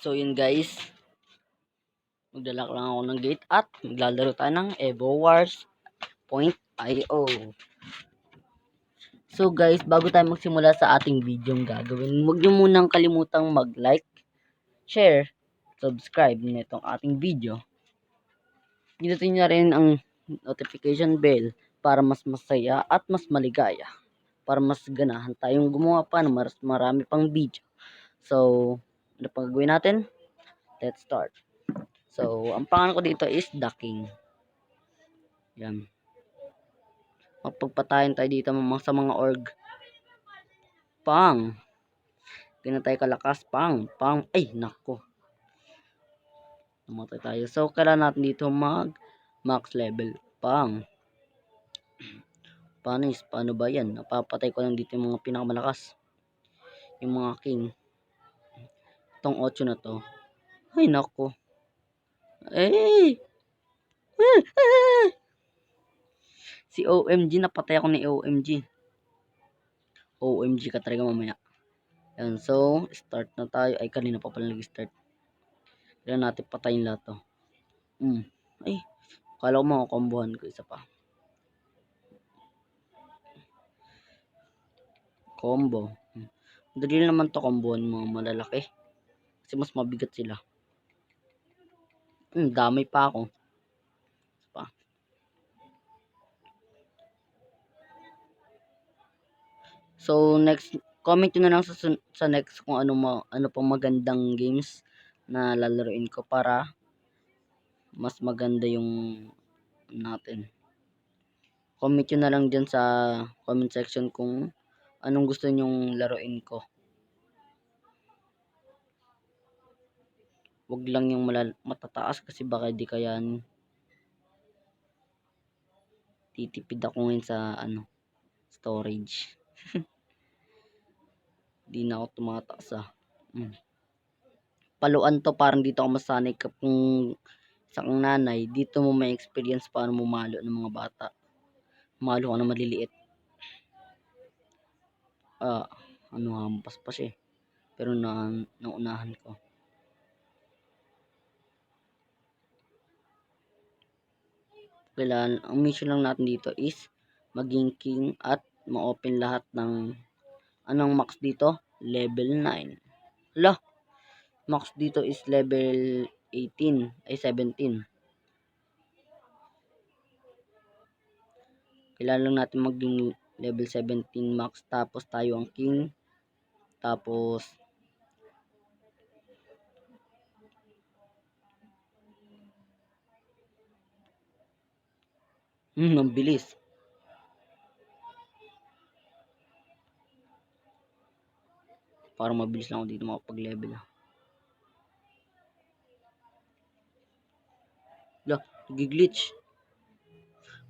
So yun guys, maglalak lang ako ng gate at maglalaro tayo ng Evo Wars.io. So guys, bago tayo magsimula sa ating video gagawin, huwag nyo munang kalimutang mag-like, share, subscribe nitong ating video. Pinutin nyo rin ang notification bell para mas masaya at mas maligaya. Para mas ganahan tayong gumawa pa ng mas marami pang video. So, ano pang gagawin natin? Let's start. So, ang pangalan ko dito is The King. Yan. Mapagpatayin tayo dito sa mga org. Pang. Ganun tayo kalakas. Pang. Pang. Ay, nako. Namatay tayo. So, kailangan natin dito max level. Pang. Paano ba yan? Napapatay ko lang dito yung mga pinakamalakas. Yung mga king. Itong 8 na to. Ay, nako. Ay! Si OMG, napatay ako ni OMG. OMG ka talaga mamaya. Yan, so, start na tayo. Ay, kanina pa pala nag-start. Kailangan natin patayin lahat to. Ay, kala ko mga kombohan ko isa pa. Combo. Madali naman to kombohan mga malalaki. Kasi mas mabigat sila. Damay pa ako. So next, comment nyo na lang sa next kung ano pang magandang games na lalaroin ko para mas maganda yung natin. Comment nyo na lang dyan sa comment section kung anong gusto nyong laruin ko. Wag lang yung matataas kasi baka di kaya titipid ako ngayon sa storage. Di na ako tumataas Paluan to, parang dito ako masanay kung isang nanay, dito mo may experience paano mumalo ng mga bata. Malo ka na maliliit. Hampas pa siya pero naunahan ko. Kailangan, ang mission lang natin dito is maging king at ma-open lahat ng anong max dito? Level 9. Hala, max dito is level 18 ay 17. Kailangan lang natin maging level 17 max tapos tayo ang king. Tapos ang bilis. Parang mabilis lang ako dito makapag-level. Hala, giglitch.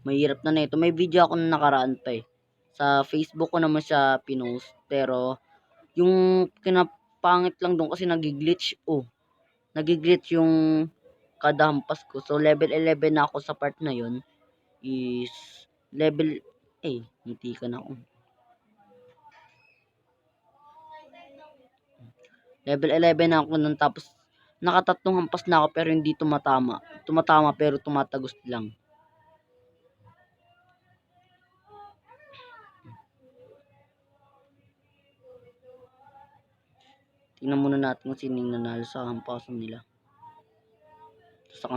Mahirap na nito. May video ako na nakaraan pa sa Facebook ko naman siya pinost. Pero yung kinapangit lang doon kasi nagiglitch. Nagiglitch yung kada hampas ko. So level 11 na ako sa part na yun. Is level hindi ka na ako. Level 11 na ako nun, tapos nakatatlong hampas na ako pero hindi tumatama. Tumatama pero tumatagos lang. Tingnan muna natin kung sino yung nanalo sa hampasan nila. Saka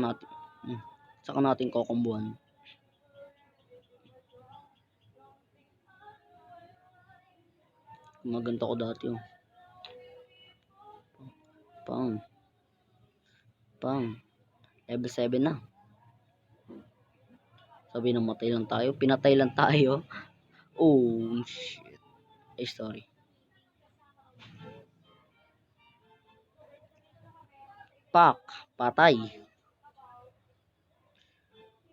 natin kokombuhan. Maganda ko dati Pang. Level 7 na. Sabi namatay lang tayo. Pinatay lang tayo. Oh, shit. Sorry. Patay.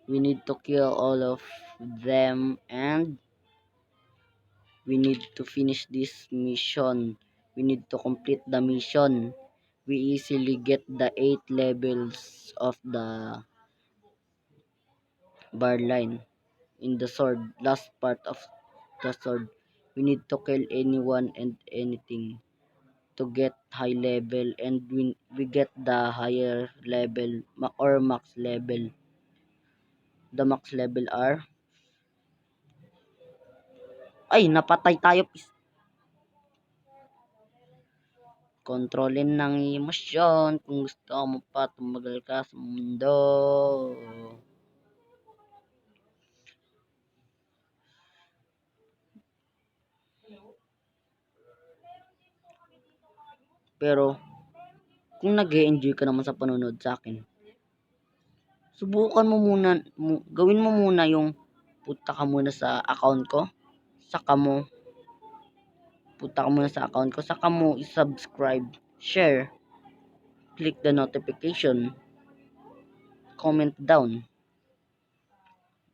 We need to kill all of them and we need to finish this mission. We need to complete the mission. We easily get the 8 levels of the bar line in the sword. Last part of the sword. We need to kill anyone and anything. to get high level, and we get the higher level or max level. The max level are, ay napatay tayo. Kontrolin ng emosyon kung gusto mo pa tumagal ka sa mundo. Pero kung nag-e-enjoy ka naman sa panonood sa akin, subukan mo muna, gawin mo muna yung punta ka muna sa account ko, saka mo punta ka muna sa account ko, saka mo i-subscribe, share, click the notification, comment down,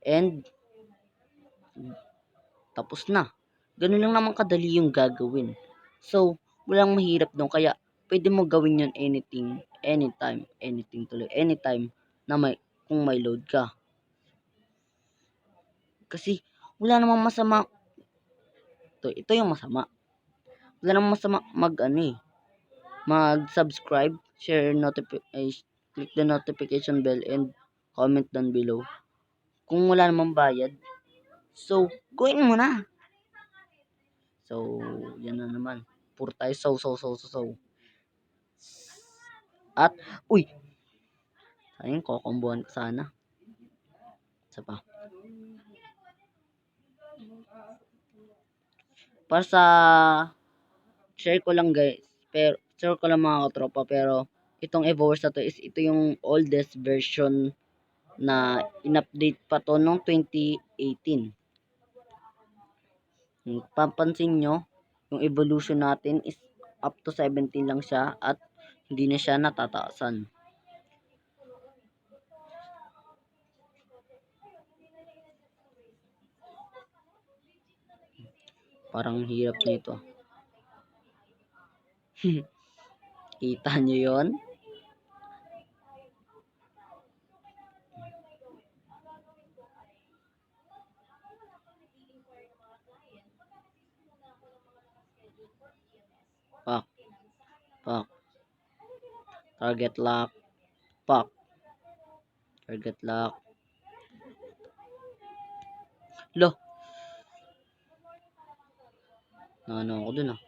and tapos na. Ganun lang naman kadali yung gagawin. So, walang mahirap doon, kaya pwede mo gawin yun anything, anytime, anything tuloy, anytime na kung may load ka. Kasi wala namang masama. Ito yung masama. Wala namang masama mag-subscribe, share, click the notification bell, and comment down below. Kung wala namang bayad, so gawin mo na. So, yan na naman. Puro tayo so. At, uy! Ayun, kokombohan ko sana. Isa pa. Para sa share ko lang guys. Pero, share ko lang mga katropa. Pero, itong Evoverse na to is ito yung oldest version na in-update pa to noong 2018. Papansin nyo, yung evolution natin is up to 17 lang siya at hindi na siya natataasan. Parang hirap nito. Kita nyo yon? Pak. Pak. Target lock. Pak. Target lock. Lo. Ano ako dun ah.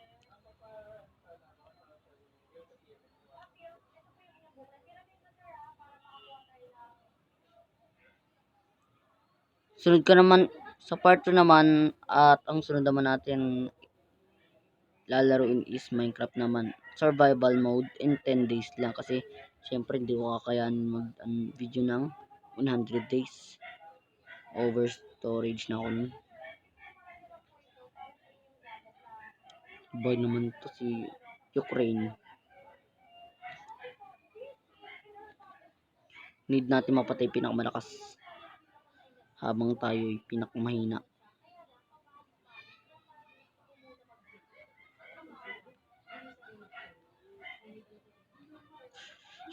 Sunod ka naman sa part 2 naman, at ang sunod naman natin lalaruin is Minecraft naman. Survival mode in 10 days lang kasi syempre hindi ko kakayanin mag video ng 100 days. Over storage na ako nun. Boy naman to si Ukraine. Need natin mapatay pinakamalakas habang tayo ay pinakamahina.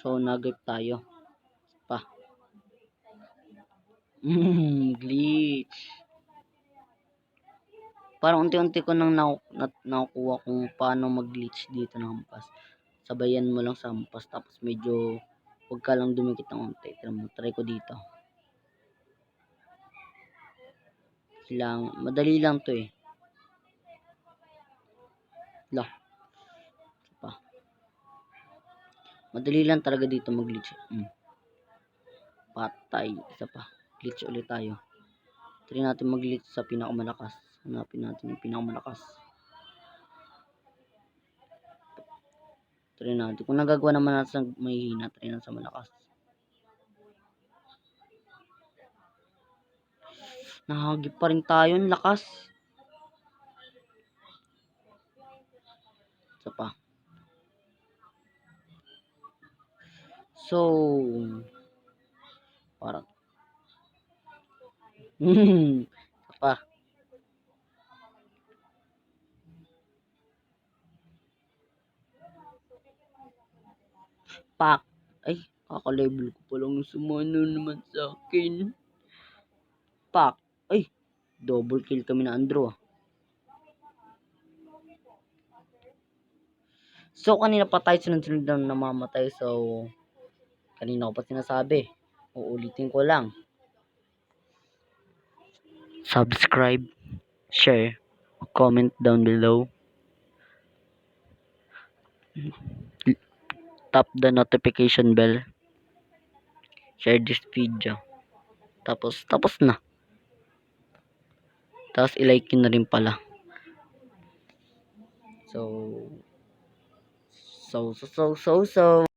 So nagip tayo pa. Glitch. Parang unti-unti ko nang nakukuha kung paano mag-glitch dito ng hampas. Sabayan mo lang sa hampas tapos medyo huwag ka lang dumikit ng unti. Try ko dito. Madali lang to eh. Lah. Pa. Madali lang talaga dito mag-glitch. Patay. Isa pa. Glitch ulit tayo. Try natin mag-glitch sa pinakamalakas. Hanapin natin yung pinakamalakas. Try natin. Kung nagagawa naman natin sa mahihina, try natin sa malakas. Nakagip pa rin tayo. Lakas. Isa pa. So, parang pa. Pak. Ay, kaka-level ko pa lang yung sumano naman sa akin. Pak. Ay, double kill kami na Andrew. So, kanina pa tayo sunod-sunod na namamatay. So, kanina ko pa sinasabi. Uulitin ko lang. Subscribe, share, comment down below. Tap the notification bell. Share this video. Tapos na. Tapos i-like nyo na rin pala. So.